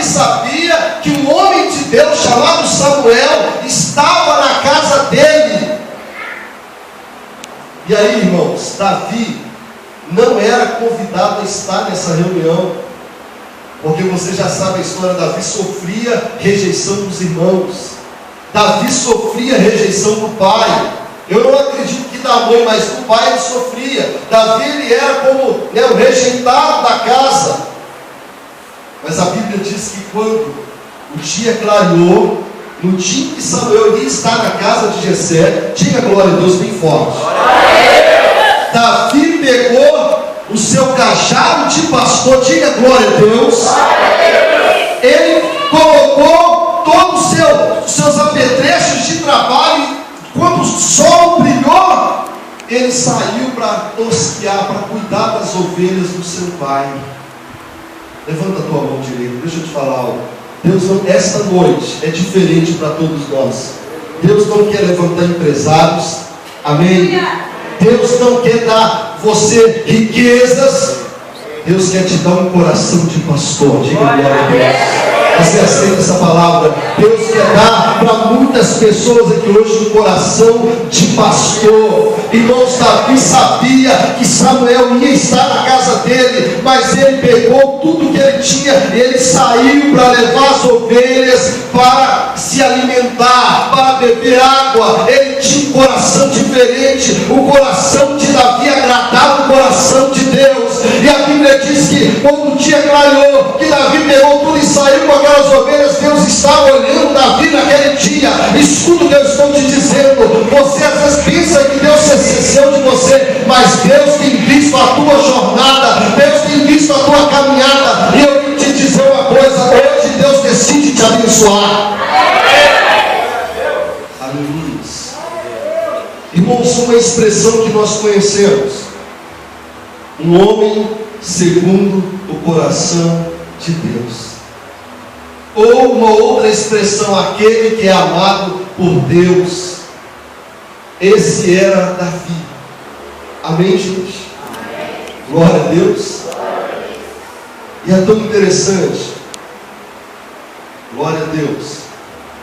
Davi sabia que um homem de Deus chamado Samuel estava na casa dele. E aí, irmãos, Davi não era convidado a estar nessa reunião, porque você já sabe a história. Davi sofria rejeição dos irmãos, Davi sofria rejeição do pai. Eu não acredito que da mãe, mas do pai ele sofria. Davi ele era como o rejeitado da casa. Mas a Bíblia diz que quando o dia clareou, no dia que Samuel ia estar na casa de Jessé, diga glória a Deus bem forte. Davi pegou o seu cajado de pastor, diga glória a Deus. Ele colocou todos os seus apetrechos de trabalho. Quando o sol brilhou, ele saiu para tosquear, para cuidar das ovelhas do seu pai. Levanta a tua mão direita, deixa eu te falar algo. Deus não, esta noite é diferente para todos nós. Deus não quer levantar empresários, amém? Deus não quer dar você riquezas. Deus quer te dar um coração de pastor, diga glória a Deus. Você aceita essa palavra? Deus quer dar para muitas pessoas aqui hoje um coração de pastor. Irmãos, Davi sabia que Samuel ia estar na casa dele, mas ele pegou tudo que ele tinha e ele saiu para levar as ovelhas para se alimentar, para beber água. Ele tinha um coração diferente. O coração de Davi agradava o coração de Deus. E a Bíblia diz que quando o dia clareou, que Davi pegou tudo e saiu com aquelas ovelhas, Deus estava olhando Davi naquele dia. Escuta o que eu estou te dizendo. Você às vezes pensa que Deus se esqueceu de você, mas Deus tem visto a tua jornada, Deus tem visto a tua caminhada. E eu vim te dizer uma coisa: hoje Deus decide te abençoar. Aleluia. Irmãos, uma expressão que nós conhecemos: um homem segundo o coração de Deus. Ou uma outra expressão: aquele que é amado por Deus. Esse era Davi. Amém, gente? Amém. Glória a Deus. E é tão interessante, glória a Deus,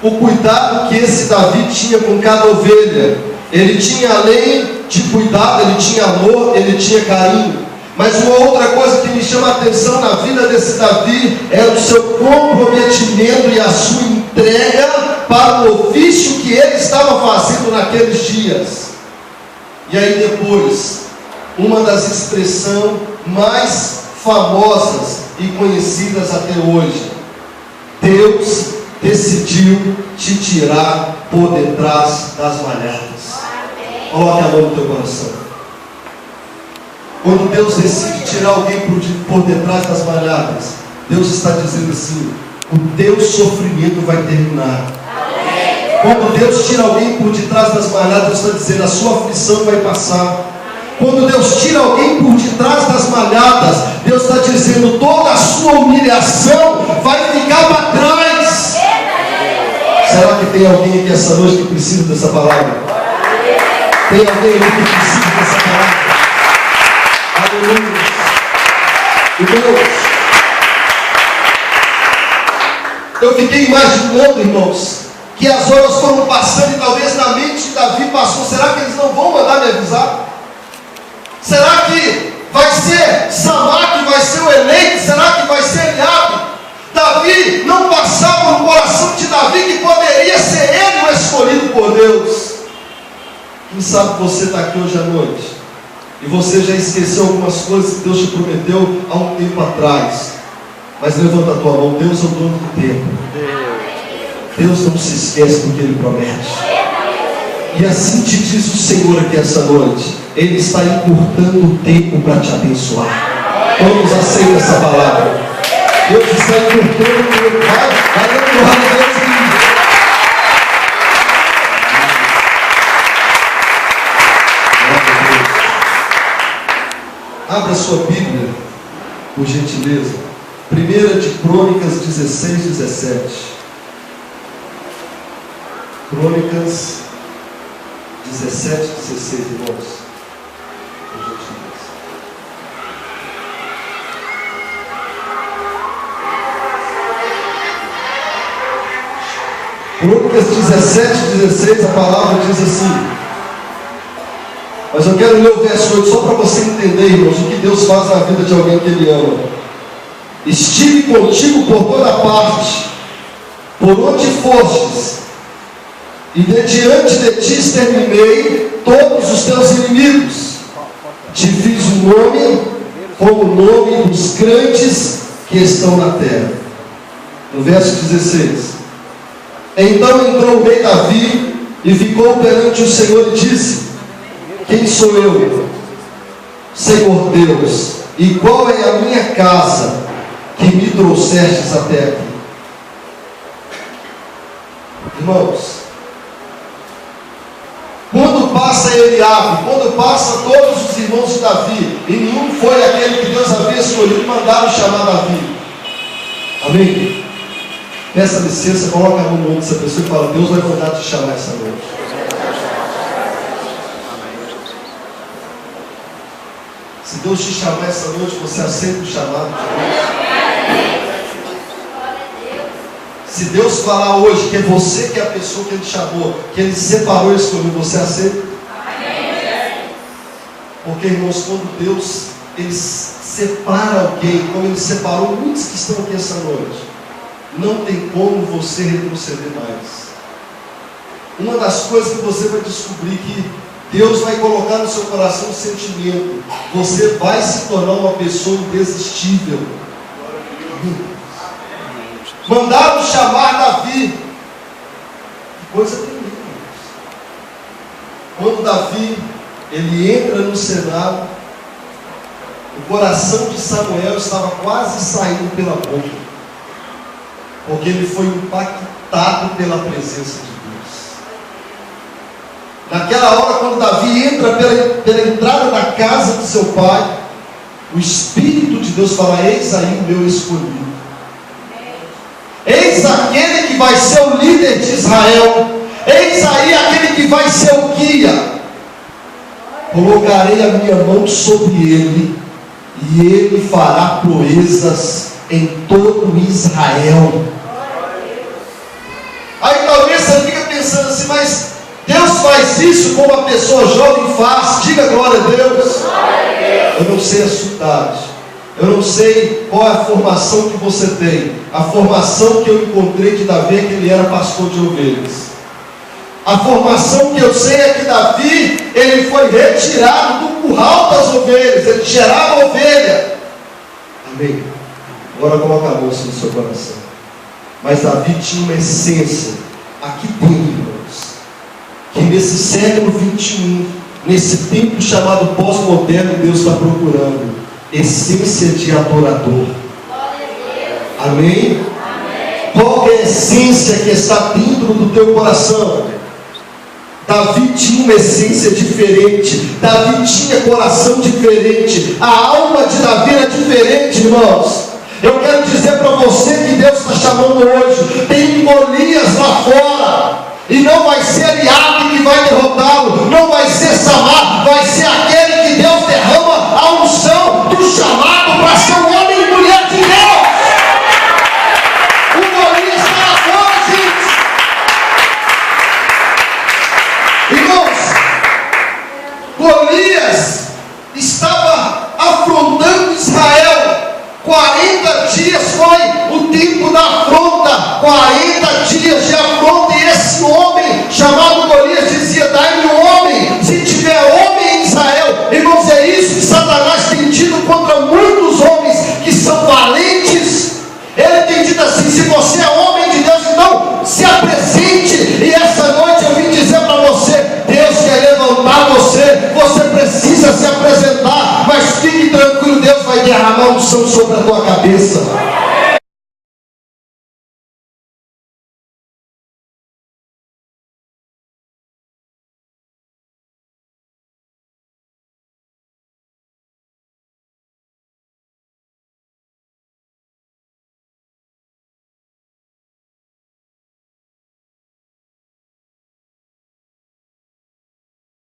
o cuidado que esse Davi tinha com cada ovelha. Ele tinha, além de cuidado, ele tinha amor, ele tinha carinho. Mas uma outra coisa que me chama a atenção na vida desse Davi é o seu comprometimento e a sua entrega para o ofício que ele estava fazendo naqueles dias. E aí depois, uma das expressões mais famosas e conhecidas até hoje: Deus decidiu te tirar por detrás das malhadas. Coloque a mão no teu coração. Quando Deus decide tirar alguém por detrás das malhadas, Deus está dizendo assim: o teu sofrimento vai terminar. Quando Deus tira alguém por detrás das malhadas, Deus está dizendo: a sua aflição vai passar. Quando Deus tira alguém por detrás das malhadas, Deus está dizendo: toda a sua humilhação vai ficar para trás. Será que tem alguém aqui essa noite que precisa dessa palavra? Tem alguém aqui que precisa dessa palavra? Aleluia. Irmãos, eu fiquei imaginando, irmãos, que as horas foram passando e talvez na mente de Davi passou: será que eles não vão mandar me avisar? Será que vai ser Samar que vai ser o eleito? Será que vai ser Eliabe? Davi não passava no coração de Davi que poderia ser ele o escolhido por Deus. Quem sabe você está aqui hoje à noite e você já esqueceu algumas coisas que Deus te prometeu há um tempo atrás. Mas levanta a tua mão: Deus é o dono do tempo. Deus não se esquece do que Ele promete. E assim te diz o Senhor aqui essa noite: Ele está encurtando o tempo para te abençoar. Vamos aceitar essa palavra. Deus está encurtando o tempo. Vai dando glória a Deus. Abra sua Bíblia, por gentileza. 1 de Crônicas 16, 17. Crônicas 17, 16, irmãos. Por gentileza. Crônicas 17, 16, a palavra diz assim. Mas eu quero ler o verso 8 só para você entender, irmãos, o que Deus faz na vida de alguém que Ele ama. Estive contigo por toda parte, por onde fostes, e de diante de ti exterminei todos os teus inimigos. Te fiz um nome como o nome dos grandes que estão na terra. No verso 16. Então entrou o rei Davi e ficou perante o Senhor e disse: quem sou eu, Senhor Deus, e qual é a minha casa que me trouxestes até aqui? Irmãos, quando passa Eliabe, quando passa todos os irmãos de Davi, e nenhum foi aquele que Deus havia escolhido, mandaram chamar Davi. Amém? Peça licença, coloca a mão no ombro dessa pessoa e fala: Deus vai mandar te chamar essa noite. Se Deus te chamar essa noite, você aceita o chamado de Deus? Se Deus falar hoje que é você que é a pessoa que Ele chamou, que Ele separou e escolheu, você aceita? Porque, irmãos, quando Deus Ele separa alguém, como Ele separou muitos que estão aqui essa noite, não tem como você retroceder mais. Uma das coisas que você vai descobrir que Deus vai colocar no seu coração um sentimento. Você vai se tornar uma pessoa indesistível. Mandaram chamar Davi. Que coisa tremenda. Quando Davi ele entra no cenário, o coração de Samuel estava quase saindo pela boca, porque ele foi impactado pela presença de Deus. Naquela hora, quando Davi entra pela entrada da casa de seu pai, o Espírito de Deus fala: eis aí o meu escolhido, eis aquele que vai ser o líder de Israel, eis aí aquele que vai ser o guia. Colocarei a minha mão sobre ele, e ele fará proezas em todo Israel. Aí talvez você fica pensando assim: mas Deus faz isso como a pessoa jovem faz. Diga glória a Deus. Eu não sei a sua idade, eu não sei qual é a formação que você tem. A formação que eu encontrei de Davi é que ele era pastor de ovelhas. A formação que eu sei é que Davi, ele foi retirado do curral das ovelhas, ele gerava ovelha. Amém? Agora coloca a mão no seu coração. Mas Davi tinha uma essência aqui dentro, irmãos, que nesse século 21, nesse tempo chamado pós-moderno, Deus está procurando essência de adorador. Amém? Qual é a essência que está dentro do teu coração? Davi tinha uma essência diferente, Davi tinha coração diferente, a alma de Davi era diferente, irmãos. Eu quero dizer para você que Deus está chamando hoje. Tem Golias lá fora, e não vai ser Eliabe que vai derrotá-lo, não vai ser Samar, vai ser aquele que Deus derrama a unção do chamado para ser um homem e mulher de Deus. O Golias está lá fora, gente. Irmãos, Golias estava afrontando Israel. 40 dias foi o tempo da afronta, 40 dias de afronta, e esse homem chamado Golias dizia: dai-me um homem, se tiver homem em Israel. Irmãos, é isso que Satanás tem tido contra muitos homens que são valentes. Ele tem dito assim: se você é homem de Deus, então se apresente. E essa noite eu vim dizer para você: Deus quer levantar você, você precisa se apresentar, mas fique tranquilo, Deus vai derramar unção sobre a tua cabeça.